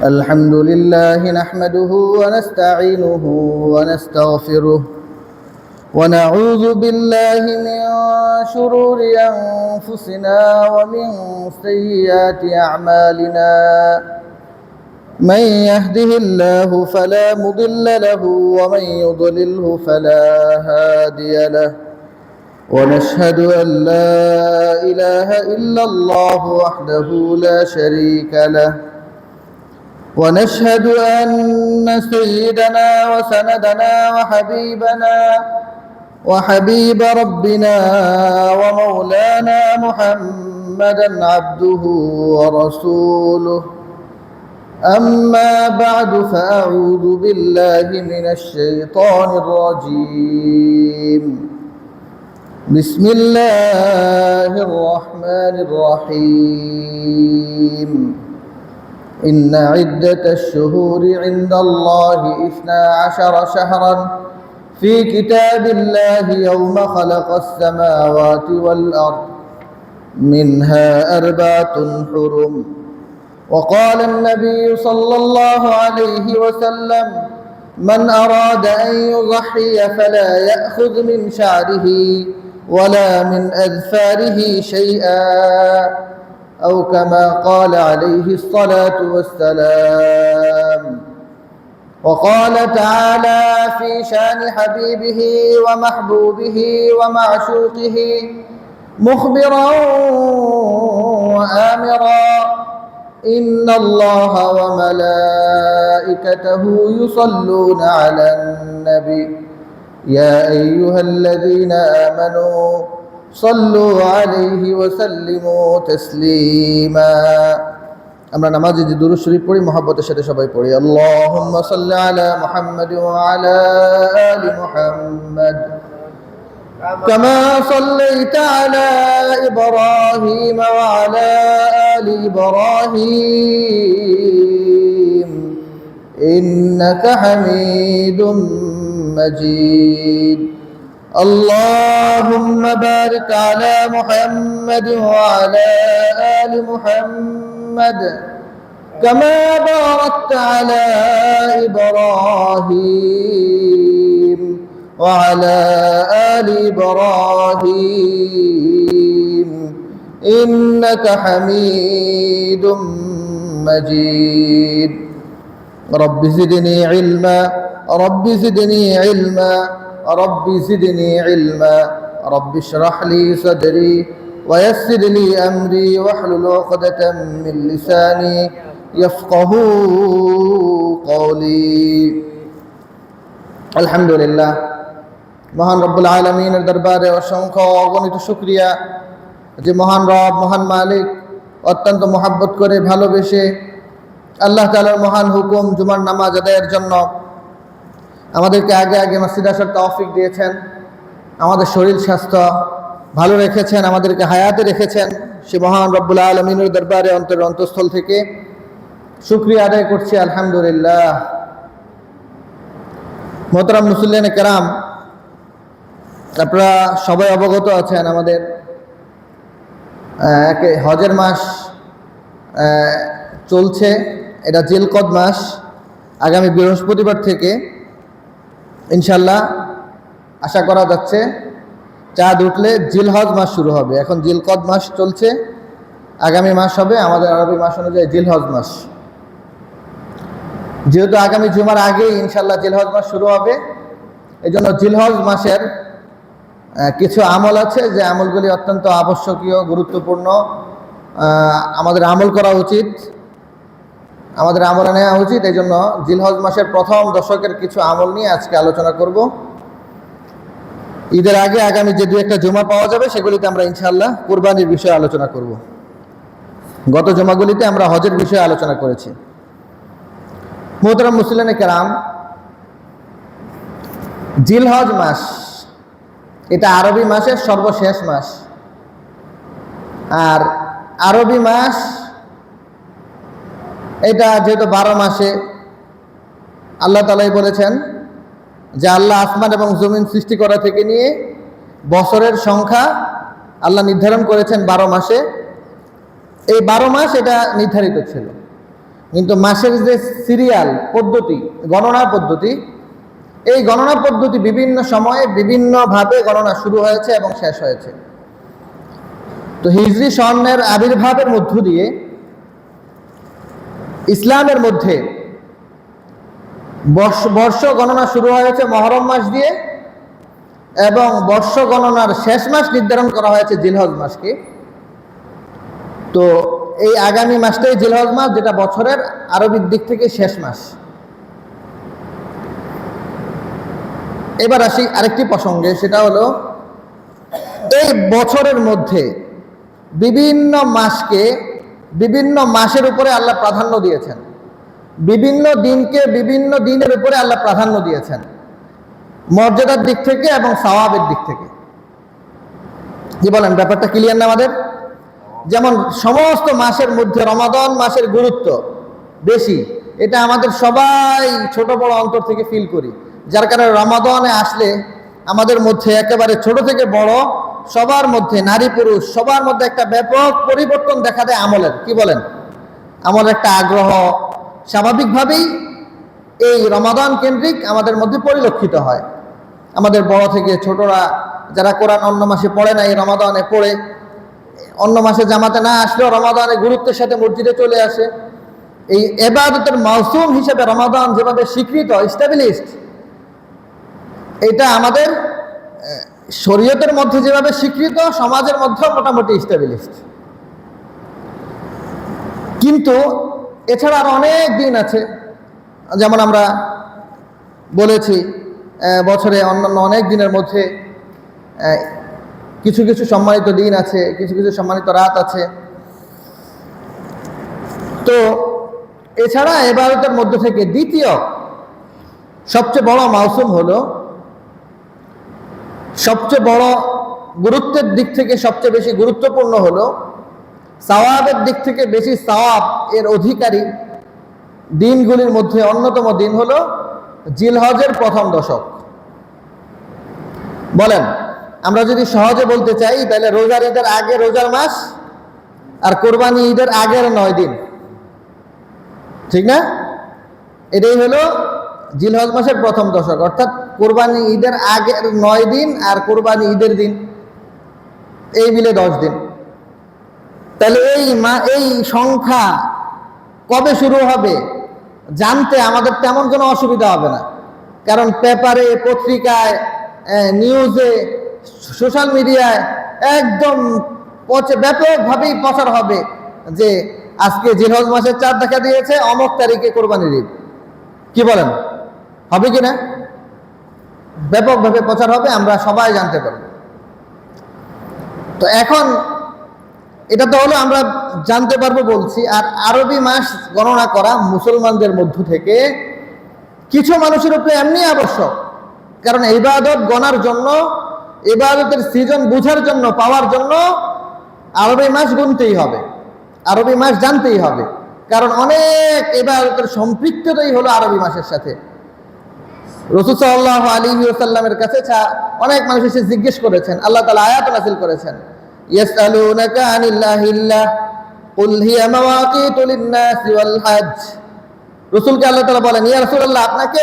الحمد لله نحمده ونستعينه ونستغفره ونعوذ بالله من شرور أنفسنا ومن سيئات أعمالنا. من يهده الله فلا مضل له ومن يضلله فلا هادي له، ونشهد أن لا إله إلا الله وحده لا شريك له، ونشهد أن سيدنا وسندنا وحبيب ربنا ومولانا محمدا عبده ورسوله. أما بعد فأعوذ بالله من الشيطان الرجيم. بسم الله الرحمن الرحيم. إن عدة الشهور عند الله 12 شهرا في كتاب الله يوم خلق السماوات والأرض منها 4 حرم. وقال النبي صلى الله عليه وسلم: من أراد أن يضحي فلا يأخذ من شعره ولا من أذفاره شيئا، أو كما قال عليه الصلاة والسلام. وقال تعالى في شان حبيبه ومحبوبه ومعشوقه مخبرا وآمرا: إن الله وملائكته يصلون على النبي يا أيها الذين آمنوا صلوا عليه وسلموا تسليما. আমরা নামাজে যে দুরূদ শরীফ পড়ি মহব্বতের সাথে সবাই পড়ি। আল্লাহুম্মা সাল্লি আলা মুহাম্মাদ ওয়া আলা আলি মুহাম্মাদ কামা সাল্লাইতা আলা ইব্রাহিম ওয়া আলা আলি ইব্রাহিম ইন্নাকা হামিদুম মাজিদ। اللهم بارك على محمد وعلى آل محمد كما باركت على إبراهيم وعلى آل إبراهيم إنك حميد مجيد. رب زدني علما رب زدني علما رب زدني علما رب اشرح لي صدري ويسر لي أمري واحلل عقدة من لساني يفقهوا قولي. আলহামদুলিল্লাহ, মহান রব্বুল আলামিনের দরবারে অসংখ্য অগণিত শুকরিয়া যে মহান রব, মহান মালিক অত্যন্ত মহব্বত করে ভালোবেসে আল্লাহ তাআলার মহান হুকুম জুমার নামাজ আদায়ের জন্য আমাদেরকে আগে মসজিদ আসার তৌফিক দিয়েছেন, আমাদের শরীর স্বাস্থ্য ভালো রেখেছেন, আমাদেরকে হায়াতে রেখেছেন। সে মহান রব্বুল আলামিনের দরবারে অন্তঃস্থল থেকে শুকরিয়া আদায় করছি, আলহামদুলিল্লাহ। মোহতারাম মুসল্লিয়ানে কেরাম, আপনারা সবাই অবগত আছেন আমাদের হজের মাস চলছে। এটা জিলকদ মাস। আগামী বৃহস্পতিবার থেকে ইনশাল্লাহ আশা করা যাচ্ছে চাঁদ উঠলে জিলহজ মাস শুরু হবে। এখন জিলকদ মাস চলছে, আগামী মাস হবে আমাদের আরবি মাস অনুযায়ী জিলহজ মাস। যেহেতু আগামী জুমার আগেই ইনশাল্লাহ জিলহজ মাস শুরু হবে, এই জন্য জিলহজ মাসের কিছু আমল আছে যে আমলগুলি অত্যন্ত আবশ্যকীয়, গুরুত্বপূর্ণ, আমাদের আমল করা উচিত, আমাদের আমলে নেওয়া উচিত। এই জন্য জিলহজ মাসের প্রথম দশকের কিছু আমল নিয়ে আজকে আলোচনা করব। ঈদের আগে আগামী যে 2-1টা জুমা পাওয়া যাবে সেগুলিতে আমরা ইনশাআল্লাহ কুরবানির বিষয়ে আলোচনা করব। গত জুমাগুলিতে আমরা হজের বিষয়ে আলোচনা করেছি। মুহতারাম মুসলিম কেরাম, জিলহজ মাস এটা আরবি মাসের সর্বশেষ মাস। আর আরবি মাস এটা যেহেতু 12 মাসে, আল্লাহ তাআলাই বলেছেন যে আল্লাহ আসমান এবং জমিন সৃষ্টি করা থেকে নিয়ে বছরের সংখ্যা আল্লাহ নির্ধারণ করেছেন 12 মাসে। এই 12 মাস এটা নির্ধারিত ছিল। কিন্তু মাসের যে সিরিয়াল পদ্ধতি, গণনা পদ্ধতি, এই গণনা পদ্ধতি বিভিন্ন সময়ে বিভিন্নভাবে গণনা শুরু হয়েছে এবং শেষ হয়েছে। তো হিজরি সনের আবির্ভাবের মধ্য দিয়ে ইসলামের মধ্যে বর্ষ গণনা শুরু হয়েছে মহরম মাস দিয়ে, এবং বর্ষ গণনার শেষ মাস নির্ধারণ করা হয়েছে জিলহজ মাসকে। তো এই আগামী মাসটাই জিলহজ মাস, যেটা বছরের আরবির দিক থেকে শেষ মাস। এবার আসি আরেকটি প্রসঙ্গে, সেটা হলো এই বছরের মধ্যে বিভিন্ন মাসকে বিভিন্ন মাসের উপরে আল্লাহ প্রাধান্য দিয়েছেন, বিভিন্ন দিনকে বিভিন্ন দিনের উপরে আল্লাহ প্রাধান্য দিয়েছেন, মর্যাদার দিক থেকে এবং সওয়াবের দিক থেকে। কি বলেন, ব্যাপারটা ক্লিয়ার না আমাদের? যেমন সমস্ত মাসের মধ্যে রমাদান মাসের গুরুত্ব বেশি, এটা আমাদের সবাই ছোট বড় অন্তর থেকে ফিল করি। যার কারণে রমাদানে আসলে আমাদের মধ্যে একেবারে ছোট থেকে বড় সবার মধ্যে, নারী পুরুষ সবার মধ্যে একটা ব্যাপক পরিবর্তন দেখা দেয় আমলের। কি বলেন, আমলের একটা আগ্রহ স্বাভাবিকভাবেই এই রমাদান কেন্দ্রিক আমাদের মধ্যে পরিলক্ষিত হয়। আমাদের বড় থেকে ছোটরা যারা কোরআন অন্য মাসে পড়ে না, এই রমাদানে পড়ে, অন্য মাসে জামাতে না আসলেও রমাদানে গুরুত্বের সাথে মসজিদে চলে আসে। এই ইবাদতের মৌসুম হিসেবে রমাদান যেভাবে স্বীকৃত, এস্টাবলিশড, এটা আমাদের শরীয়তের মধ্যে যেভাবে স্বীকৃত, সমাজের মধ্যেও মোটামুটি এস্টাবলিশড। কিন্তু এছাড়া আরো অনেক দিন আছে, যেমন আমরা বলেছি বছরে অন্যান্য অনেক দিনের মধ্যে কিছু কিছু সম্মানিত দিন আছে, কিছু কিছু সম্মানিত রাত আছে। তো এছাড়া ইবাদতের মধ্যে থেকে দ্বিতীয় সবচেয়ে বড় মৌসুম হলো, সবচেয়ে বড় গুরুত্বের দিক থেকে সবচেয়ে বেশি গুরুত্বপূর্ণ হলো, সওয়াবের দিক থেকে বেশি সওয়াব এর অধিকারী দিনগুলির মধ্যে অন্যতম দিন হলো জিলহজের প্রথম দশক। বলেন, আমরা যদি সহজে বলতে চাই তাহলে রোজার ঈদের আগে রোজার মাস আর কোরবানি ঈদের আগের 9 দিন, ঠিক না? এটাই হলো জিলহজ মাসের প্রথম দশক, অর্থাৎ কোরবানি ঈদের আগের 9 দিন আর কোরবানি ঈদের দিন, এই মিলে 10 দিন। তাহলে এই সংখ্যা কবে শুরু হবে জানতে আমাদের তেমন কোনো অসুবিধা হবে না, কারণ পেপারে, পত্রিকায়, নিউজে, সোশ্যাল মিডিয়ায় একদম ব্যাপকভাবেই প্রচার হবে যে আজকে জিলহজ মাসের চাঁদ দেখা দিয়েছে, অমুক তারিখে কোরবানির ঈদ। কি বলেন, হবে কি না? ব্যাপকভাবে প্রচার হবে, আমরা সবাই জানতে পারব। তো এখন এটা তো হলো আমরা জানতে পারবো বলছি। আর আরবি মাস গণনা করা মুসলমানদের মধ্য থেকে কিছু মানুষের উপরে এমনি আবশ্যক, কারণ ইবাদত গণার জন্য, ইবাদতের সিজন বুঝার জন্য, পাওয়ার জন্য আরবি মাস গুনতেই হবে, আরবি মাস জানতেই হবে, কারণ অনেক ইবাদতের সম্পৃক্ততাই হলো আরবি মাসের সাথে। রাসূল সাল্লাল্লাহু আলাইহি ওয়াসাল্লামের কাছে অনেক মানুষ এসে জিজ্ঞেস করেছেন, আল্লাহ তাআলা আয়াত নাযিল করেছেন, ইয়াসআলুনাকা আনিল আহিল্লাহ কুল হিয়া মাওয়াকিতু লিন-নাসি ওয়াল হজ। রাসূলকে আল্লাহ তাআলা বলেন, ইয়া রাসূলুল্লাহ, আপনাকে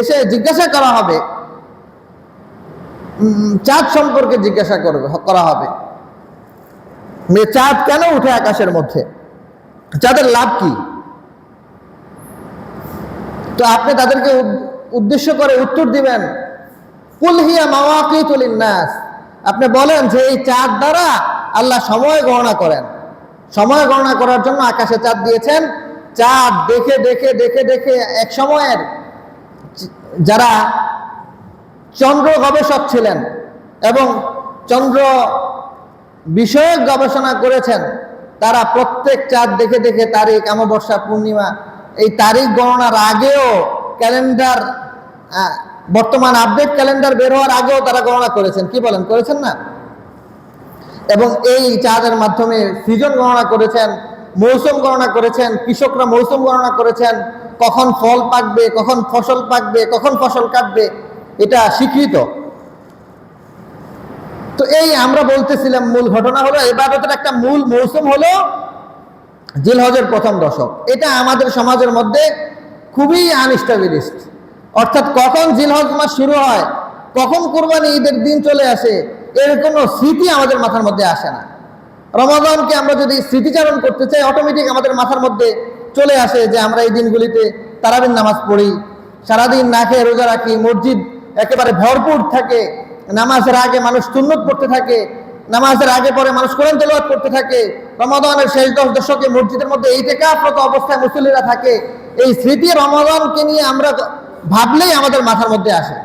এসে জিজ্ঞাসা করা হবে, চাঁদ সম্পর্কে জিজ্ঞাসা করা হবে, চাঁদ কেন উঠে আকাশের মধ্যে, চাঁদের লাভ কি? তো আপনি তাদেরকে উদ্দেশ্য করে উত্তর দিবেন, কুল হিয়া মাওয়াকিতু লিন-নাস, আপনি বলেন যে এই চাঁদ দ্বারা আল্লাহ সময় গণনা করেন, সময় গণনা করার জন্য আকাশে চাঁদ দিয়েছেন। চাঁদ দেখে দেখে দেখে দেখে এক সময়ের যারা চন্দ্র গবেষক ছিলেন এবং চন্দ্র বিষয়ক গবেষণা করেছেন, তারা প্রত্যেক চাঁদ দেখে দেখে তারিখ, অমাবস্যা, পূর্ণিমা, এই তারিখ গণনার আগেও, ক্যালেন্ডার, বর্তমান আপডেট ক্যালেন্ডার বের হওয়ার আগেও তারা গণনা করেছেন। কি বলেন, করেছেন না? এবং এই চাঁদের মাধ্যমে সিজন গণনা করেছেন, মৌসুম গণনা করেছেন, কৃষকরা মৌসুম গণনা করেছেন, কখন ফল পাকবে, কখন ফসল পাকবে, কখন ফসল কাটবে, এটা স্বীকৃত। তো এই আমরা বলতেছিলাম মূল ঘটনা হলো ইবাদতের একটা মূল মৌসুম হলো জিলহজের প্রথম দশক, এটা আমাদের সমাজের মধ্যে খুবই আনস্টাবিলিস্ট। অর্থাৎ কখন জিলহজ মাস শুরু হয়, কখন কোরবানি ঈদের দিন চলে আসে, এর কোনো স্মৃতি আমাদের মাথার মধ্যে আসে না। রমাদানকে আমরা যদি স্মৃতিচারণ করতে চাই, অটোমেটিক আমাদের মাথার মধ্যে চলে আসে যে আমরা এই দিনগুলিতে তারাবির নামাজ পড়ি, সারাদিন না খেয়ে রোজা রাখি, মসজিদ একেবারে ভরপুর থাকে, নামাজের আগে মানুষ সুন্নত পড়তে থাকে, নামাজের আগে পরে মানুষ কোরআন তেলাওয়াত করতে থাকে, রমাদানের শেষ 10 দশকে মসজিদের মধ্যে ইতিকাফরত অবস্থায় মুসল্লিরা থাকে। এই স্মৃতি রমাদানকে নিয়ে আমরা ভাবলেই আমাদের মাথার মধ্যে আসে।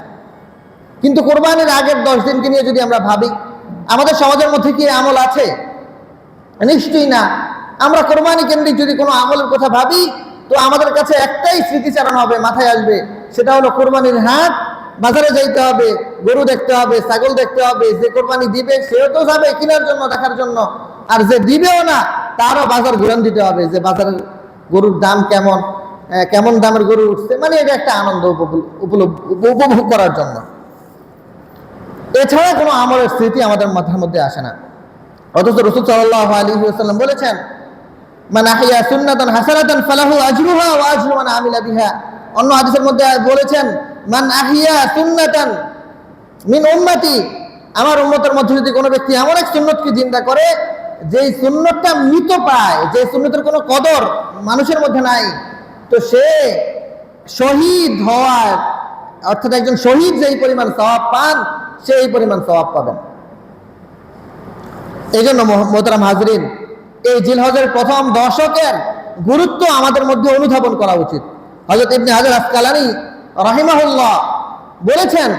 কিন্তু কোরবানির আগের 10 দিনকে নিয়ে যদি আমরা ভাবি, আমাদের সমাজের মধ্যে কি আমল আছে? নিশ্চয়ই না। আমরা কোরবানি কেন্দ্রিক যদি কোনো আমলের কথা ভাবি, তো আমাদের কাছে একটাই স্মৃতিচারণ হবে, মাথায় আসবে, সেটা হলো কোরবানির হাট, বাজারে যাইতে হবে, গরু দেখতে হবে, ছাগল দেখতে হবে। যে কোরবানি দিবে সেও তো যাবে কেনার জন্য, দেখার জন্য, আর যে দিবেও না তারও বাজার ঘুরান দিতে হবে, যে বাজারের গরুর দাম কেমন, কেমন দামের গরু উঠছে, মানে এটা একটা আনন্দ উপভোগ করার জন্য। এছাড়া কোনো আমলের স্মৃতি আমাদের মাথার মধ্যে আসে না। অথচ রাসূল সাল্লাল্লাহু আলাইহি ওয়াসাল্লাম বলেছেন, মান আহইয়া সুন্নাতান হাসানাতান ফালাহু আজরুহা ওয়া আজরু মান আমিলা বিহা। অন্য হাদিসের মধ্যে বলেছেন, মান আহইয়া সুন্নাতান মিন উম্মতি, আমার উম্মতের মধ্যে যদি কোনো ব্যক্তি এমন এক সুন্নতকে জিন্দা করে, যেই সুন্নতটা মৃত পায়, যে সুন্নতের কোনো কদর মানুষের মধ্যে নাই, তো সে শহীদ হওয়ার, অর্থাৎ একজন শহীদ যেই পরিমাণ সওয়াব পান, সেই পরিমাণ সওয়াব পাবেন। এই জন্য মোহতারাম হাজরিন, এই জিলহজের প্রথম দশকের গুরুত্ব আমাদের মধ্যে অনুধাবন করা উচিত। হযরত ইবনে হাজার আসকালানী রাহিমাহুল্লাহ বলেছেন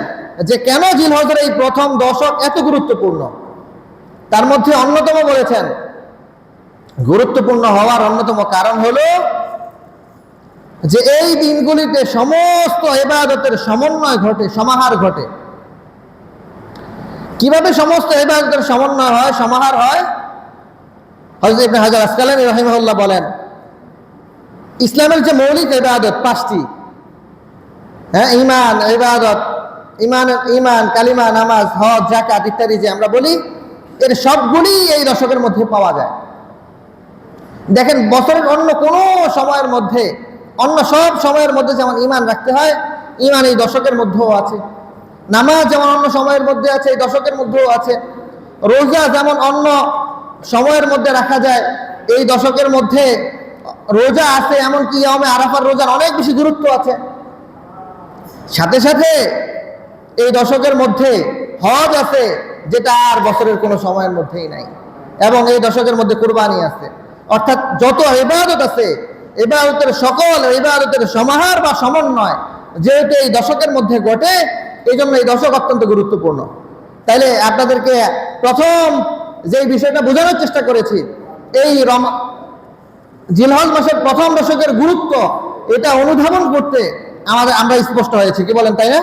যে কেন জিলহজের এই প্রথম দশক এত গুরুত্বপূর্ণ। তার মধ্যে অন্যতম বলেছেন, গুরুত্বপূর্ণ হওয়ার অন্যতম কারণ হলো যে এই দিনগুলিতে সমস্ত ইবাদতের সমন্বয় ঘটে, সমাহার ঘটে। কিভাবে সমস্ত ইবাদতের সমন্বয় হয়, সমাহার হয়? হযরত ইবনে হাজার আসকালানী রাহিমাহুল্লাহ বলেন, ইসলামের যে মৌলিক ইবাদত 5টি, ঈমান, ইবাদত, ঈমান, কালিমা, নামাজ, হজ, যাকাত ইত্যাদি যে আমরা বলি, এর সবগুলি এই দশকের মধ্যে পাওয়া যায়। দেখেন, বছরের অন্য কোনো সময়ের মধ্যে, অন্য সব সময়ের মধ্যে যেমন ঈমান রাখতে হয়, ঈমান এই দশকের মধ্যেও আছে। নামাজ যেমন অন্য সময়ের মধ্যে আছে, এই দশকের মধ্যেও আছে। রোজা যেমন অন্য সময়ের মধ্যে রাখা যায়, এই দশকের মধ্যে রোজা আছে। এমনকি ইয়াউমে আরাফার রোজার অনেক বেশি গুরুত্ব আছে। সাথে সাথে এই দশকের মধ্যে হজ আছে, যেটা আর বছরের কোনো সময়ের মধ্যেই নাই। এবং এই দশকের মধ্যে কুরবানি আছে। অর্থাৎ যত ইবাদত আছে, ইবাদতের সকল ইবাদতের সমাহার বা সমন্বয় যেহেতু এই দশকের মধ্যে ঘটে, এই জন্য এই দশক অত্যন্ত গুরুত্বপূর্ণ। তাইলে আপনাদেরকে প্রথম যে বিষয়টা বোঝানোর চেষ্টা করেছি, এই জিলহজ মাসের প্রথম দশকের গুরুত্ব, এটা অনুধাবন করতে আমরা স্পষ্ট হয়েছি, কি বলেন, তাই না?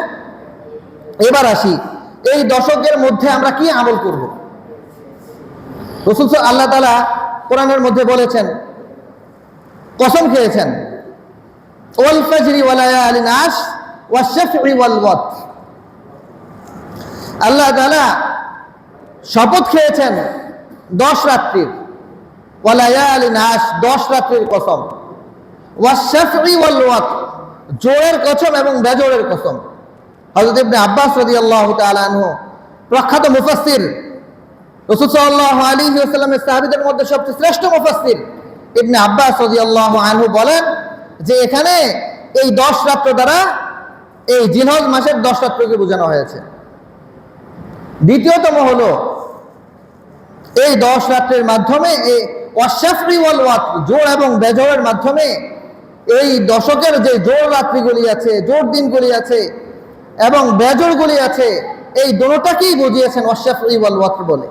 এবার আসি, এই দশকের মধ্যে আমরা কি আমল করব। রাসূল আল্লাহ তাআলা কোরআনের মধ্যে বলেছেন, কসম খেয়েছেন, ওয়াল ফাজরি ওয়া লায়ালিন আশর ওয়াশ শাফঈ ওয়াল ওয়াতর। আল্লাহ তাআলা শপথ খেয়েছেন 10 রাত্রির, ওয়া লায়ালিন আশর 10 রাত্রির কসম, ওয়াশ শাফঈ ওয়াল ওয়াতর জোরের কসম এবং বেজোরের কসম। হযরত ইবনে আব্বাস রাদিয়াল্লাহু তাআলা আনহু, প্রখ্যাত মুফাসসির, রাসূল সাল্লাল্লাহু আলাইহি ওয়াসাল্লামের সাহাবীদের মধ্যে সবচেয়ে শ্রেষ্ঠ মুফাসসির ইবনে আব্বাস রাদিয়াল্লাহু আনহু বলেন যে এখানে এই 10 রাত্র দ্বারা এই জিলহজ মাসের 10 রাত্রকে বোঝানো হয়েছে। দ্বিতীয়তম হলো, এই 10 রাত্রের মাধ্যমে এই ওয়াশ-শাফঈ ওয়াল ওয়াতর জোর এবং বেজোরের মাধ্যমে এই দশকের যে জোর রাত্রিগুলি আছে, জোর দিনগুলি আছে এবং বেজোরগুলি আছে, এই দুটোটাকেই বুঝিয়েছেন ওয়াশ-শাফঈ ওয়াল ওয়াতর বলে।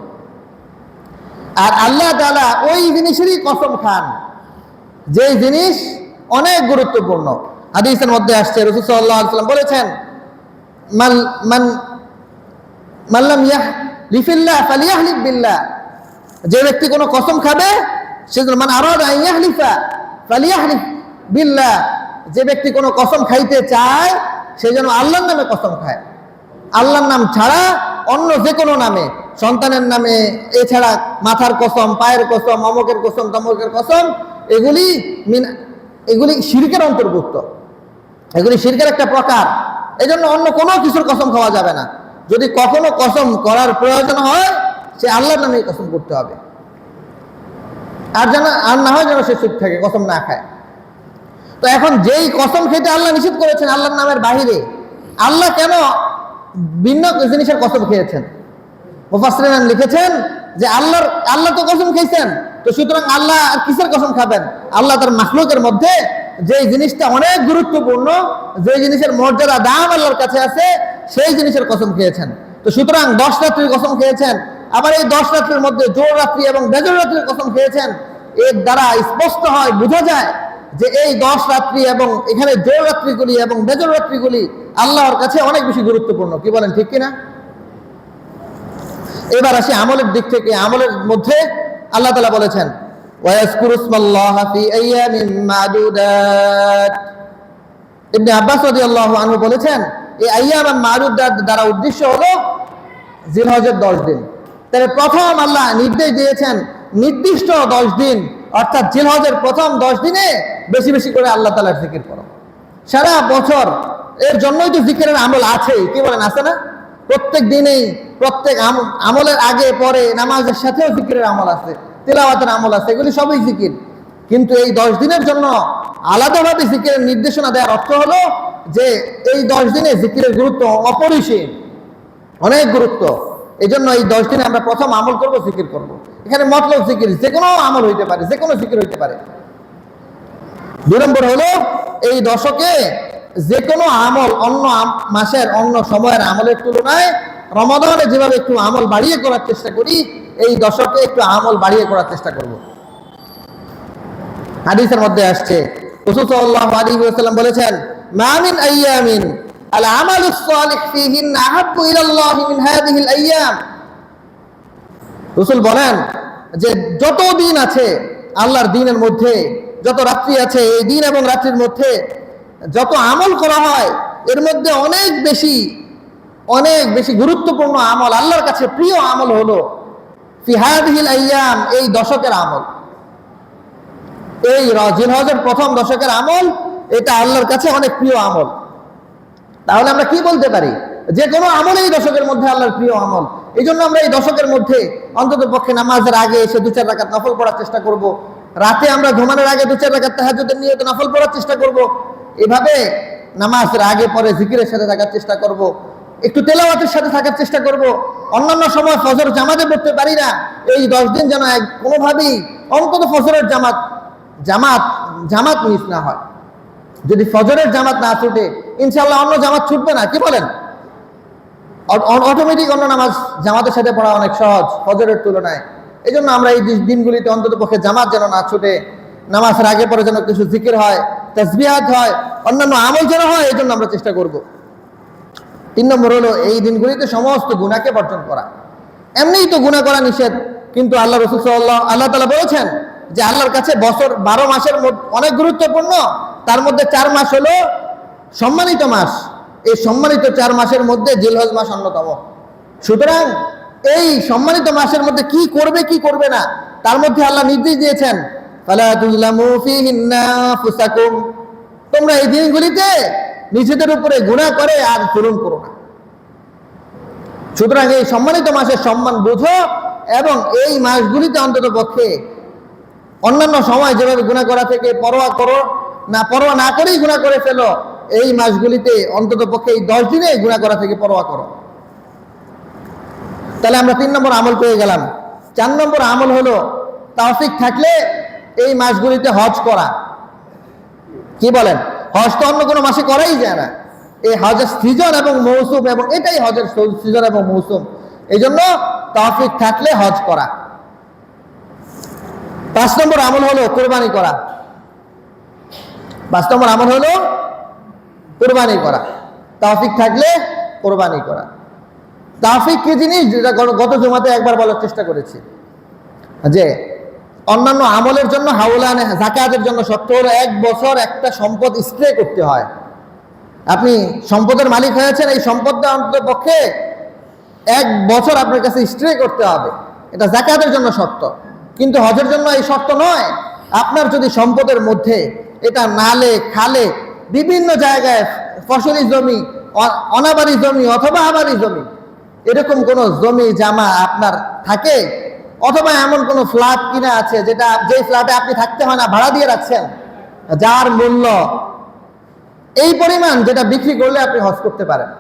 আর আল্লাহ তাআলা ওই জিনিসেরই কসম খান যে জিনিস অনেক গুরুত্বপূর্ণ। হাদিসের মধ্যে আসছে, রাসূল সাল্লাল্লাহু আলাইহি ওয়াসাল্লাম বলেছেন, মান লাম ইয়াহলিফিল্লাহ ফালিয়াহলিফ বিল্লাহ। যে ব্যক্তি কোনো কসম খাবে, সেজন্য মান আরাদা আন ইয়াহলিফা ফালিয়াহলিফ বিল্লাহ। যে ব্যক্তি কোনো কসম খাইতে চায়, সে যেন আল্লাহর নামে কসম খায়। আল্লাহর নাম ছাড়া অন্য যে কোনো নামে, সন্তানের নামে, এছাড়া মাথার কসম, পায়ের কসম, অমুকের কসম, তমুকের কসম, এগুলি এগুলি শিরকের অন্তর্ভুক্ত, এগুলি শিরকের একটা প্রকার। এই জন্য অন্য কোনো কিছুর কসম খাওয়া যাবে না। যদি কখনো কসম করার প্রয়োজন হয়, সে আল্লাহর নামে কসম করতে হবে, আর না হয় যেন সে চুপ থাকে, কসম না খায়। তো এখন যেই কসম খেতে আল্লাহ নিষেধ করেছেন আল্লাহর নামের বাহিরে, আল্লাহ কেন ভিন্ন জিনিসের কসম খেয়েছেন? মুফাসসিরিন লিখেছেন যে আল্লাহ তো কসম খেয়েছেন, তো সুতরাং আল্লাহ আর কিসের কসম খাবেন? আল্লাহ তার মাখলুকের মধ্যে যে জিনিসটা অনেক গুরুত্বপূর্ণ, যে জিনিসের মর্যাদা দাম আল্লাহর কাছে আছে, সেই জিনিসের কসম খেয়েছেন। তো সুতরাং 10 রাত্রির কসম খেয়েছেন, আবার এই 10 রাত্রির মধ্যে জোর রাত্রি এবং বেজোর রাত্রির কসম খেয়েছেন। এর দ্বারা স্পষ্ট হয়, বোঝা যায় যে এই 10 রাত্রি এবং এখানে জোর রাত্রিগুলি এবং বেজোর রাত্রিগুলি আল্লাহর কাছে অনেক বেশি গুরুত্বপূর্ণ। কি বলেন, ঠিক কিনা? এবার আসি আমলের দিক থেকে। আমলের মধ্যে আল্লাহ তাআলা বলেছেন ওয়ায়াজকুরু ইসমাল্লাহি ফি আইয়ামিন মা'দুদাত। ইবনে আব্বাস রাদিয়াল্লাহু আনহু বলেছেন এই আইয়াম মা'দুদাত দ্বারা উদ্দেশ্য হলো জিলহজের 10 দিন। তবে প্রথম আল্লাহ নির্দেশ দিয়েছেন নির্দিষ্ট 10 দিন, অর্থাৎ জিলহজের প্রথম 10 দিনে বেশি বেশি করে আল্লাহ তাআলার জিকির করো। সারা বছর এর জন্যই তো জিকিরের আমল আছে, কি বলেন, আছে না? প্রত্যেক দিনেই প্রত্যেক আমলের আগে পরে নামাজের সাথেও জিকিরের আমল আছে, তিলাওয়াতের আমল আছে, এগুলি সবই জিকির। কিন্তু এই 10 দিনের জন্য আলাদাভাবে জিকিরের নির্দেশনা দেওয়ার অর্থ হলো যে এই 10 দিনে জিকিরের গুরুত্ব অপরিসীম, অনেক গুরুত্ব। এই জন্য এই 10 দিনে আমরা প্রথম আমল করব, জিকির করব। এখানে মতলব জিকির, যে কোনো আমল হইতে পারে, যে কোনো জিকির হইতে পারে। 2 নম্বর হলো এই দশকে যে কোনো আমল অন্য মাসের অন্য সময়ের আমলের তুলনায় রমাদানে যেভাবে একটু আমল বাড়িয়ে করার চেষ্টা করি, এই দশকে একটু আমল বাড়িয়ে করার চেষ্টা করব। হাদিসের মধ্যে আসছে রাসূল সাল্লাল্লাহু আলাইহি ওয়াসাল্লাম বলেছেন মা মিন আইয়ামিন আল আমালুস সালিহ ফীহিন্না আহাব্বু ইলাল্লাহি মিন হাযিহিল আইয়াম। রাসূল বলেন যে যত দিন আছে আল্লাহর দ্বীনের মধ্যে, যত রাত্রি আছে এই দিন এবং রাত্রির মধ্যে যত আমল করা হয়, এর মধ্যে অনেক বেশি গুরুত্বপূর্ণ আমল, আল্লাহর কাছে প্রিয় আমল হলো ফি হাযিহিল আইয়াম, এই দশকের আমল। এই জিলহজের প্রথম দশকের আমল, এটা আল্লাহর কাছে অনেক প্রিয় আমল। তাহলে আমরা কি বলতে পারি? যে কোনো আমল এই দশকের মধ্যে আল্লাহর প্রিয় আমল। এই জন্য আমরা এই দশকের মধ্যে অন্তত পক্ষে নামাজের আগে এসে 2-4 রাকাত নফল পড়ার চেষ্টা করব। রাতে আমরা ঘুমানোর আগে 2-4 রাকাত তাহাজ্জুদের নিয়তে নফল পড়ার চেষ্টা করব। এভাবে নামাজের আগে পরে জিকিরের সাথে থাকার চেষ্টা করব, একটু তেলাওয়াতের সাথে থাকার চেষ্টা করব। অন্যান্য সময় ফজর জামাতে পড়তে পারি না, এই 10 দিন যেন কোনোভাবেই অন্তত ফজরের জামাত মিস না হয়। যদি ফজরের জামাত না ছুটে, ইনশাআল্লাহ অন্য জামাত ছুটবে না। কি বলেন? অটোমেটিক অন্য নামাজ জামাতের সাথে পড়া অনেক সহজ ফজরের তুলনায়। এই জন্য আমরা এই দিনগুলিতে অন্তত পক্ষে জামাত যেন না ছুটে, নামাজের আগে পরে যেন কিছু জিকির হয়, তাসবিহাত হয়, অন্যান্য আমল যেন হয়, এই জন্য আমরা চেষ্টা করব। 3 নম্বর হলো এই দিনগুলিতে সমস্ত গুনাহকে বর্জন করা। এমনিই তো গুনাহ করা নিষেধ, কিন্তু আল্লাহ তাআলা বলেছেন যে আল্লাহর কাছে বছর 12 মাসের অনেক গুরুত্বপূর্ণ, তার মধ্যে 4 মাস হলো সম্মানিত মাস। এই সম্মানিত 4 মাসের মধ্যে জিলহজ মাস অন্যতম। সুতরাং এই সম্মানিত মাসের মধ্যে কি করবে কি করবে না, তার মধ্যে আল্লাহ নির্দেশ দিয়েছেন ফালা তুযলামু ফীহিন্না আনফুসাকুম, তোমরা এই দিনগুলিতে নিজেদের উপরে গুনাহ করে আর জুলুম করো না। সুতরাং এই সম্মানিত মাসের সম্মান বুঝো, এবং এই মাসগুলিতে অন্তত পক্ষে অন্যান্য সময় যেভাবে গুনাহ করা থেকে পরোয়া না করেই গুনাহ করে ফেলো, এই মাসগুলিতে অন্তত পক্ষে এই 10 দিনে গুনাহ করা থেকে পরোয়া করো। তাহলে আমরা 3 নম্বর আমল পেয়ে গেলাম। 4 নম্বর আমল হলো তৌফিক থাকলে এই মাসগুলিতে হজ করা। কি বলেন? হজ তো অন্য কোনো মাসে করাই যায় না। এই হজের সিজন এবং মৌসুম, এবং এটাই হজের সিজন এবং মৌসুম। এই জন্য তৌফিক থাকলে হজ করা। 5 নম্বর আমল হলো কুরবানি করা। 5 নম্বর আমল হলো কুরবানি করা। তৌফিক থাকলে কুরবানি করা। তৌফিক কি জিনিস, যেটা গত জুমাতে একবার বলার চেষ্টা করেছি, যে অন্যান্য আমলের জন্য হাওলানে যাকাতের জন্য শর্ত হলো 1 বছর একটা সম্পদ স্ট্রে করতে হয়। আপনি সম্পদের মালিক হয়েছেন, এই সম্পদটা অন্তত পক্ষে 1 বছর আপনার কাছে স্ট্রে করতে হবে। এটা যাকাতের জন্য শর্ত, কিন্তু হজের জন্য এই শর্ত নয়। আপনার যদি সম্পদের মধ্যে এটা নালে খালে বিভিন্ন জায়গায় ফসলি জমি, অনাবারি জমি অথবা আবারি জমি, এরকম কোনো জমি জামা আপনার থাকে, অথবা এমন কোনো ফ্ল্যাট কিনা আছে যে ফ্ল্যাটে আপনি থাকতে হয় না, ভাড়া দিয়ে রাখছেন, যার মূল্য এই পরিমাণ, যেটা বিক্রি করলে আপনি হজ করতে পারেন,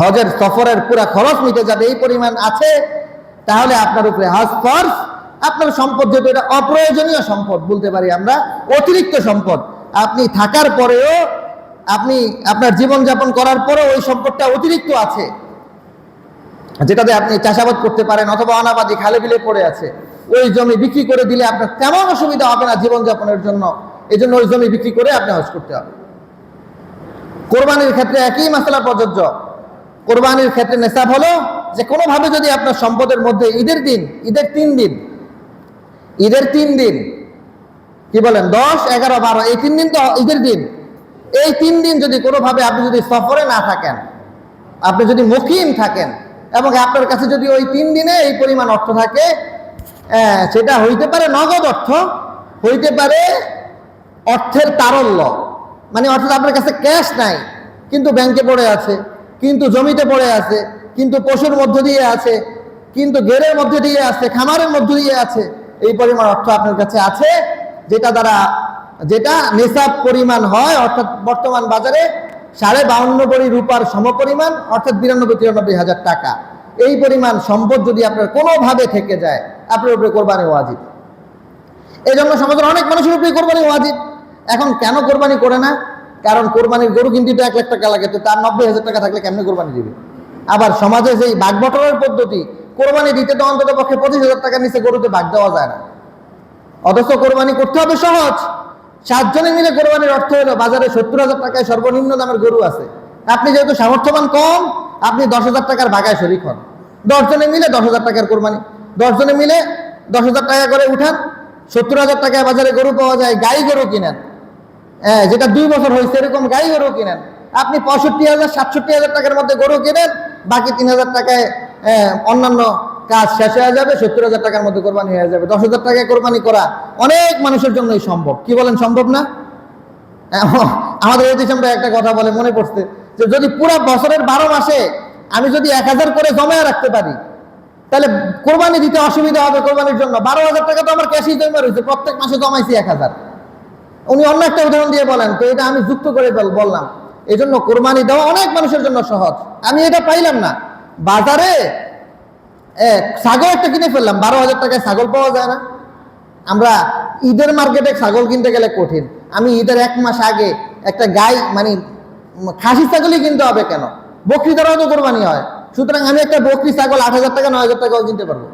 হজের সফরের পুরা খরচ মিটে যাবে, এই পরিমাণ আছে, তাহলে আপনার উপরে হজ ফরজ। আপনার সম্পদ যেহেতু এটা অপ্রয়োজনীয় সম্পদ বলতে পারি আমরা, অতিরিক্ত সম্পদ, আপনি থাকার পরেও, আপনি আপনার জীবনযাপন করার পরেও ওই সম্পদটা অতিরিক্ত আছে, যেটাতে আপনি চাষাবাদ করতে পারেন, অথবা অনাবাদি খালে বিলে পড়ে আছে, ওই জমি বিক্রি করে দিলে আপনার তেমন অসুবিধা হবে না জীবনযাপনের জন্য, এই জন্য ওই জমি বিক্রি করে আপনি হজ করতে হবে। কোরবানির ক্ষেত্রে একই মাসলা প্রযোজ্য। কোরবানির ক্ষেত্রে নেশাব হলো যে কোনোভাবে যদি আপনার সম্পদের মধ্যে ঈদের তিন দিন কি বলেন, 10, 11, 12, এই 3 দিন তো ঈদের দিন, এই 3 দিন যদি কোনোভাবে আপনি যদি সফরে না থাকেন, আপনি যদি মুকিম থাকেন, এবং আপনার কাছে যদি ওই 3 দিনে এই পরিমাণ অর্থ থাকে, সেটা হইতে পারে নগদ অর্থ, হইতে পারে অর্থের তারল্য, মানে অর্থাৎ আপনার কাছে ক্যাশ নাই কিন্তু ব্যাংকে পড়ে আছে, কিন্তু জমিতে পড়ে আছে, কিন্তু পশুর মধ্য দিয়ে আছে, কিন্তু গেরের মধ্যে দিয়ে আছে, খামারের মধ্য দিয়ে আছে, এই পরিমাণ অর্থ আপনার কাছে আছে, যেটা নিসাব পরিমাণ হয়, অর্থাৎ বর্তমান বাজারে 52.5 ভরি রূপার সমপরিমাণ, অর্থাৎ 92-93 হাজার টাকা। এই পরিমাণ সম্পদ যদি আপনার কোনোভাবে থেকে যায়, আপনার উপরে কোরবানি ওয়াজিব। এই জন্য সমাজের অনেক মানুষের উপরে কোরবানি ওয়াজিব। এখন কেন কোরবানি করে না? কারণ কোরবানির গরু কিনতে তো 1 লাখ টাকা লাগে, তো তার 90,000 টাকা থাকলে কেমনে কোরবানি দিবে? আবার সমাজে যেই ভাগ বটনের পদ্ধতি, কোরবানি দিতে তো অন্তত পক্ষে 25,000 টাকার নিচে গরুতে ভাগ দেওয়া যায় না, অথচ কোরবানি করতে হবে সহজ। 7 জনে মিলে কোরবানির অর্থ হলো বাজারে 70,000 টাকায় সর্বনিম্ন দামের গরু আছে, আপনি যেহেতু সামর্থ্যবান কম, আপনি 10,000 টাকার ভাগায় শরিক হন, 10 জনে মিলে 10,000 টাকার কোরবানি, 10 জনে মিলে 10,000 টাকা করে উঠান, 70,000 টাকায় বাজারে গরু পাওয়া যায়, গাই গরু কিনেন, যেটা 2 বছর হয়েছে এরকম গাই গরু কিনেন, আপনি 65,000-67,000 টাকার মধ্যে গরু কিনেন, বাকি 3,000 টাকায় অন্যান্য কাজ শেষ হয়ে যাবে, 70,000 টাকার মধ্যে কোরবানি হয়ে যাবে। 10,000 টাকায় কোরবানি করা অনেক মানুষের জন্যই সম্ভব। কি বলেন, সম্ভব না? আমাদের এই দেশে একটা কথা বলে মনে পড়ছে, যে যদি পুরো বছরের 12 মাসে আমি যদি 1,000 করে জমায় রাখতে পারি, তাহলে কোরবানি দিতে অসুবিধা হবে। কোরবানির জন্য 12,000 টাকা তো আমার ক্যাশই জমা রয়েছে, প্রত্যেক মাসে জমাইছি 1,000। উনি অন্য একটা উদাহরণ দিয়ে বলেন, তো এটা আমি যুক্ত করে বললাম। এই জন্য কোরবানি দেওয়া অনেক মানুষের জন্য সহজ। আমি এটা পাইলাম না, বাজারে ছাগল একটা কিনে ফেললাম, 12,000 টাকায় ছাগল পাওয়া যায় না। আমরা ঈদের মার্কেটে ছাগল কিনতে গেলে কঠিন, আমি ঈদের 1 মাস আগে একটা গাই, মানে খাসি ছাগলই কিনতে হবে কেন, বকরি দ্বারাও তো কোরবানি হয়। সুতরাং আমি একটা বকরি ছাগল 8,000 টাকা 9,000 টাকাও কিনতে পারবো,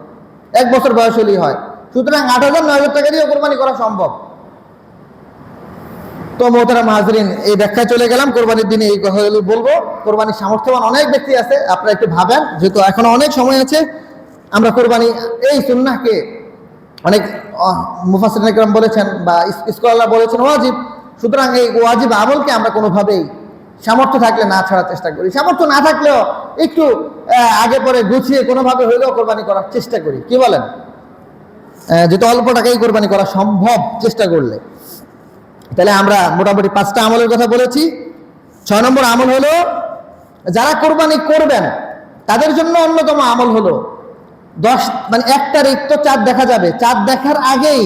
1 বছর বয়স হলেই হয়। সুতরাং 8,000-9,000 টাকা দিয়েও কোরবানি করা সম্ভব। তো মোহতারাম হাজরিন, এই ব্যাখ্যায় চলে গেলাম। কোরবানির দিনে এই কথাগুলি বলবো। কোরবানির সামর্থ্যবান অনেক ব্যক্তি আছে, আপনারা একটু ভাবেন, যেহেতু এখনো অনেক সময় আছে। আমরা কোরবানি এই সুন্নাহকে অনেক মুফাসসিরিন ইকরাম বলেছেন বা স্কলাররা বলেছেন ওয়াজিব। সুতরাং এই ওয়াজিব আমলকে আমরা কোনোভাবেই সামর্থ্য থাকলে না ছাড়ার চেষ্টা করি, সামর্থ্য না থাকলেও একটু আগে পরে গুছিয়ে কোনোভাবে হইলেও কোরবানি করার চেষ্টা করি। কি বলেন? যেহেতু অল্প টাকাই কোরবানি করা সম্ভব চেষ্টা করলে। তাহলে আমরা মোটামুটি 5টা আমলের কথা বলেছি। 6 নম্বর আমল হলো, যারা কোরবানি করবেন তাদের জন্য অন্যতম আমল হলো 1 তারিখ তো চাঁদ দেখা যাবে, চাঁদ দেখার আগেই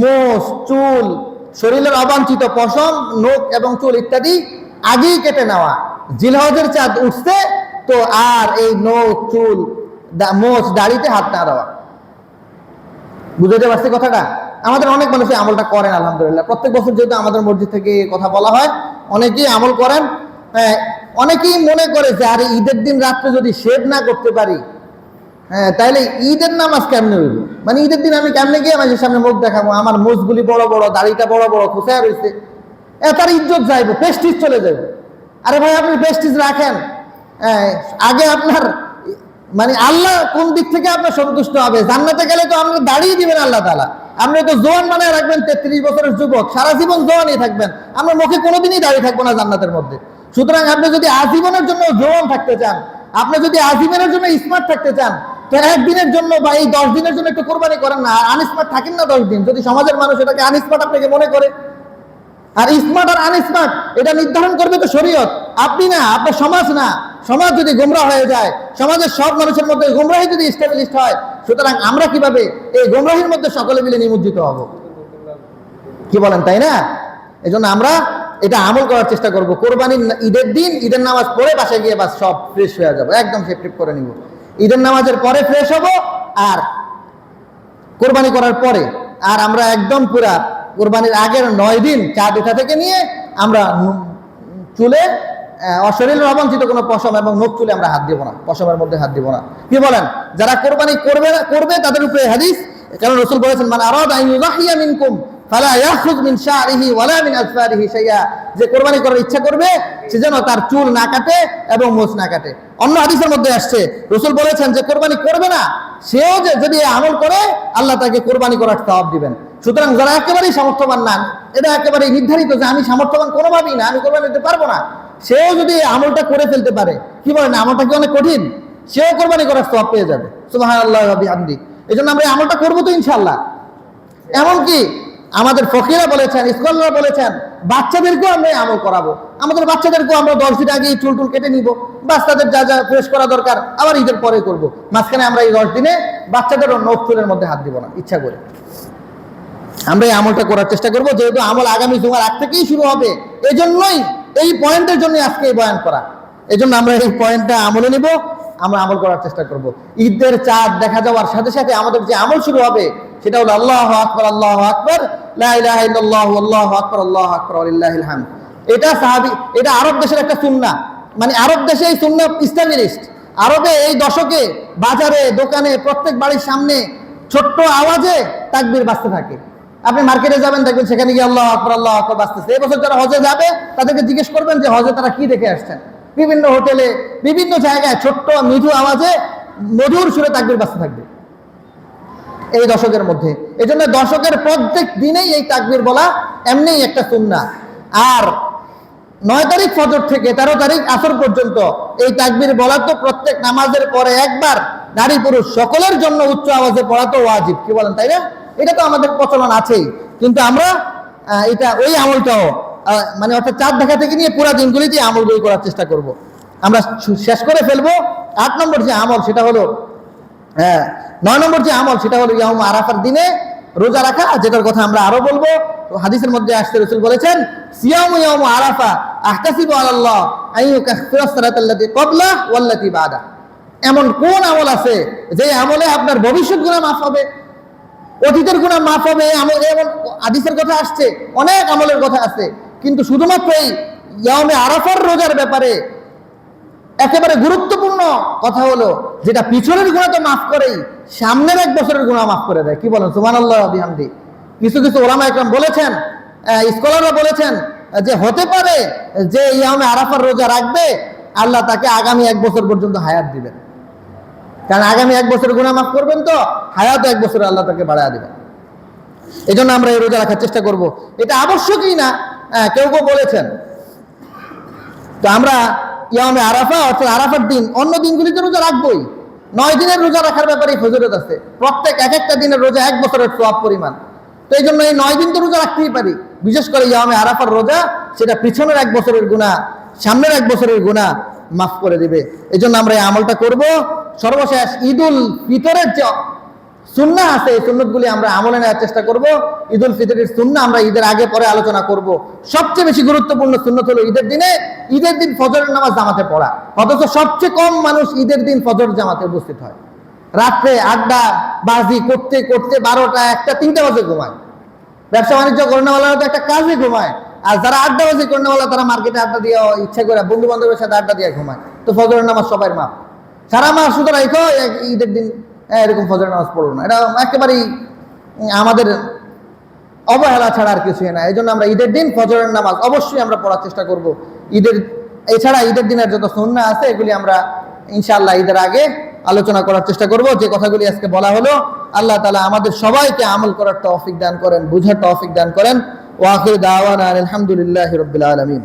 মোষ, চুল, শরীরের অবাঞ্ছিত পশম, নখ এবং চুল ইত্যাদি আগেই কেটে নেওয়া। জিলহজের চাঁদ উঠছে তো আর এই নখ, চুল, মোষ, দাড়িতে হাত না দেওয়া। বুঝতে পারছি কথাটা? আমাদের অনেক মানুষ এই আমলটা করেন আলহামদুলিল্লাহ। প্রত্যেক বছর যেহেতু আমাদের মসজিদ থেকে কথা বলা হয়, অনেকেই আমল করেন। অনেকেই মনে করে যে আরে ঈদের দিন রাত্রে যদি শেভ না করতে পারি, তাইলে ঈদের নামাজ কেমনে হইব, মানে ঈদের দিন আমি কেমনে গিয়ে মানুষের সামনে মুখ দেখাবো, আমার মুখগুলি বড় বড়, দাড়িটা বড় বড় খুশায় রয়েছে, তার ইজ্জত যাইব, প্রেস্টিজ চলে যাবে। আরে ভাই, আপনি প্রেস্টিজ রাখেন, আগে আপনার মানে আল্লাহ কোন দিক থেকে আপনার সন্তুষ্ট হবে? জান্নাতে গেলে তো আপনি দাঁড়িয়ে দিবেন আল্লাহ তাআলা, আপনি তো জোয়ান বানায় রাখবেন, 33 বছরের যুবক, সারা জীবন জোয়ানই থাকবেন, আপনার মুখে কোনোদিনই দাঁড়িয়ে থাকবো না জান্নাতের মধ্যে। সুতরাং আপনি যদি আজীবনের জন্য জোয়ান থাকতে চান, আপনি যদি আজীবনের জন্য স্মার্ট থাকতে চান, তো একদিনের জন্য বা এই 10 দিনের জন্য একটু কোরবানি করেন না, আনস্মার্ট থাকেন না 10 দিন। যদি সমাজের মানুষ এটাকে আনস্মার্ট আপনাকে মনে করে, আর স্মার্ট আর আনস্মার্ট এটা নির্ধারণ করবে তো শরীয়ত, আপনি না, আপনার সমাজ না। সমাজ যদি গোমরাহ হয়ে যায়, সমাজের সব মানুষের মধ্যে গোমরাহি যদি এস্টাবলিশড হয়, সুতরাং আমরা কিভাবে এই গোমরাহির মধ্যে সকলে মিলে নিমজ্জিত হব? কি বলেন, তাই না? এই জন্য আমরা এটা আমল করার চেষ্টা করব। কোরবানির ঈদের দিন ঈদের নামাজ পড়ে বাসায় গিয়ে বাস সব ফ্রেশ হয়ে যাবো, একদম সেপ টেপ করে নিব। ঈদের নামাজের পরে ফ্রেশ হব, আর কোরবানি করার পরে আর আমরা একদম পুরা কোরবানির আগের 9 দিন চাঁদ ওঠা থেকে নিয়ে আমরা চুলে অশরীরের অবাঞ্ছিত কোনো পশম এবং নখ চুলে আমরা হাত দিব না, পশমের মধ্যে হাত দিব না। কি বলেন? যারা কোরবানি করবে তাদের উপরে হাদিস, কারণ রাসূল বলেছেন, মান আরাদা আন ইউযাহিয়া মিনকুম ফালা ইয়াখুয মিন শা'রিহি ওয়ালা মিন আযফারিহি শাইআ, যে কোরবানি করার ইচ্ছা করবে সে যেন তার চুল না কাটে এবং মোছ না কাটে। অন্য হাদিসের মধ্যে আসছে, রাসূল বলেছেন যে কোরবানি করবে না সেও যদি আমল করে আল্লাহ তাকে কোরবানি করার সওয়াব দিবেন। সুতরাং যারা একেবারেই সামর্থ্যবান না, এটা একেবারেই নির্ধারিত যে আমি সামর্থ্যবান কোনোভাবেই না, আমি কোরবানি দিতে পারবো না, সেও যদি আমলটা করে ফেলতে পারে, কি বলেন, আমলটা কি অনেক কঠিন, সেও কোরবানি করার সওয়াব পেয়ে যাবে। সুবহানাল্লাহি ওয়া বিহামদিহি। এজন্য আমরা এই আমলটা করবো তো ইনশাআল্লাহ। এমনকি আমাদের ফকিরা বলেছেন, স্কলাররা বলেছেন, বাচ্চাদেরকেও আমরা আমল করাবো। আমাদের বাচ্চাদেরকেও আমরা 10 দিন আগে চুল টুল কেটে নিব, বাস তাদের যা যা ফ্রেশ করা দরকার আবার ঈদের পরে করব। মাঝখানে আমরা এই 10 দিনে বাচ্চাদেরও নখ চুলের মধ্যে হাত দিব না, ইচ্ছা করে। আমরা এই আমলটা করার চেষ্টা করব, যেহেতু আমল আগামী জুমার আগ থেকেই শুরু হবে। এই জন্যই, এই পয়েন্টের জন্য আজকে এই বয়ান করা। এই জন্য আমরা এই পয়েন্টটা আমলে নিব, আমরা আমল করার চেষ্টা করব। ঈদের চাঁদ দেখা যাওয়ার সাথে সাথে আমাদের যে আমল শুরু হবে সেটা হলো আল্লাহু আকবার, আল্লাহু আকবার, লা ইলাহা ইল্লাল্লাহু, আল্লাহু আকবার, আল্লাহু আকবার, ওয়ালিল্লাহিল হামদ। এটা আরব দেশের একটা সুন্নাহ, মানে আরব দেশে এই সুন্নাহ ইস্টাবলিশড। আরবে এই দশকে বাজারে দোকানে প্রত্যেক বাড়ির সামনে ছোট্ট আওয়াজে তাকবীর বাজতে থাকে। আপনি মার্কেটে যাবেন, দেখবেন সেখানে গিয়ে আল্লাহু আকবার, আল্লাহু আকবার বাজতেছে। এই বছর যারা হজে যাবে তাদেরকে জিজ্ঞেস করবেন যে হজে তারা কি দেখে আসছেন। বিভিন্ন হোটেলে, বিভিন্ন জায়গায় ছোট্ট মৃদু আওয়াজে মধুর সুরে তাকবীর বাজতে থাকবে এই দশকের মধ্যে। এই জন্য দশকের প্রত্যেক দিনেই এই তাকবীর বলা এমনিই একটা সুন্নাহ। আর 9 তারিখ ফজর থেকে 13 তারিখ আসর পর্যন্ত এই তাকবীর বলা তো প্রত্যেক নামাজের পরে একবার, নারী পুরুষ সকলের জন্য উচ্চ আওয়াজে পড়া তো ওয়াজিব। কি বলেন, তাই না? এটা তো আমাদের প্রচলন আছেই, কিন্তু আমরা এটা ওই আমলটাও মানে অর্থাৎ চাঁদ দেখা থেকে নিয়ে পুরা দিনগুলিতে আমলগুলি করার চেষ্টা করব। আমরা শেষ করে ফেলবো 8 নম্বর যে আমল, সেটা হলো 9 নম্বর যে আমল, সেটা হলো ইয়াউম আরাফার দিনে রোজা রাখা, যেটার কথা আমরা আরো বলবো। হাদিসের মধ্যে আসছে, রাসূল বলেছেন, সিয়ামু ইয়াউম আরাফা আহতাসিবু আলাল্লাহ আইয়ুকাফিরাস সালাতাল্লাতী ক্বাবলা ওয়াল্লাতী বাদা। এমন কোন আমল আছে যে আমলে আপনার ভবিষ্যৎ গুনাহ মাফ হবে, অতীতের গুনাহ মাফ হবে? আমল এমন হাদিসের কথা আসছে, অনেক আমলের কথা আছে, কিন্তু শুধুমাত্র এই ইয়াউমে আরাফার রোজার ব্যাপারে একেবারে গুরুত্বপূর্ণ কথা হলো যেটা পিছনের গুনাহ তো মাফ করেই, সামনের 1 বছরের গুনাহ মাফ করে দেয়। কি বলেন, সুবহানাল্লাহ ওয়া বিহামদিহি। কিছু কিছু উলামা ইকরাম বলেছেন, স্কলাররা বলেছেন যে হতে পারে যে ইয়াউমে আরাফার রোজা রাখবে, আল্লাহ তাকে আগামী 1 বছর পর্যন্ত হায়াত দিবেন। কারণ আগামী 1 বছরের গুনাহ মাফ করবেন তো হায়াত 1 বছরে আল্লাহ তাকে বাড়ায় দিবেন। এই জন্য আমরা এই রোজা রাখার চেষ্টা করব। এটা আবশ্যকই না, কেউ কেউ বলেছেন। তো আমরা ইয়াউমে আরাফা অর্থাৎ আরাফার দিন, অন্য দিনগুলিতে রোজা রাখবই। 9 দিনের রোজা রাখার ব্যাপারে ফজিলত আছে, প্রত্যেক এক একটা দিনের রোজা 1 বছরের সওয়াব পরিমাণ। তো এই জন্য এই 9 দিন তো রোজা রাখতেই পারি। বিশেষ করে ইয়াউমে আরাফার রোজা, সেটা পিছনের 1 বছরের গুনাহ, সামনের 1 বছরের গুনাহ মাফ করে দিবে। এই জন্য আমরা এই আমলটা করব। সর্বশেষ ঈদুল ফিতরের যে সুন্নাহ আছে, এই সুন্নতগুলি আমরা আমলে নেওয়ার চেষ্টা করব। ঈদুল ফিতরের সুন্নাহ আমরা ঈদের আগে পরে আলোচনা করব। সবচেয়ে বেশি গুরুত্বপূর্ণ সুন্নত হলো ঈদের দিনে, ঈদের দিন ফজরের নামাজ জামাতে পড়া। অথচ সবচেয়ে কম মানুষ ঈদের দিন ফজর জামাতে উপস্থিত হয়। রাত্রে আড্ডা বাজি করতে করতে 12টা, 1টা, 3টা বাজে ঘুমায়। ব্যবসা বাণিজ্য করেনাওয়ালারা তো একটা কাজে ঘুমায়। আর যারা আড্ডাবাজি করেনাওয়ালা, তারা মার্কেটে আড্ডা দিয়ে ইচ্ছা করে বন্ধু বান্ধবের সাথে আড্ডা দিয়ে ঘুমায়। তো ফজরের নামাজ সবাই মাপ, সারা মাস শুধু রাখো, ঈদের দিন এরকম ফজরের নামাজ পড়লো না। এটা একেবারেই আমাদের অবহেলা ছাড়া আর কিছুই না। এই জন্য আমরা ঈদের দিন ফজরের নামাজ অবশ্যই আমরা পড়ার চেষ্টা করব। এছাড়া ঈদের দিনের যত সুন্নাহ আছে এগুলি আমরা ইনশাআল্লাহ ঈদের আগে আলোচনা করার চেষ্টা করব। যে কথাগুলি আজকে বলা হলো, আল্লাহ তাআলা আমাদের সবাইকে আমল করার তৌফিক দান করেন, বুঝার তৌফিক দান করেন। ওয়া আখির দাওয়ানা আলহামদুলিল্লাহি রাব্বিল আলামিন।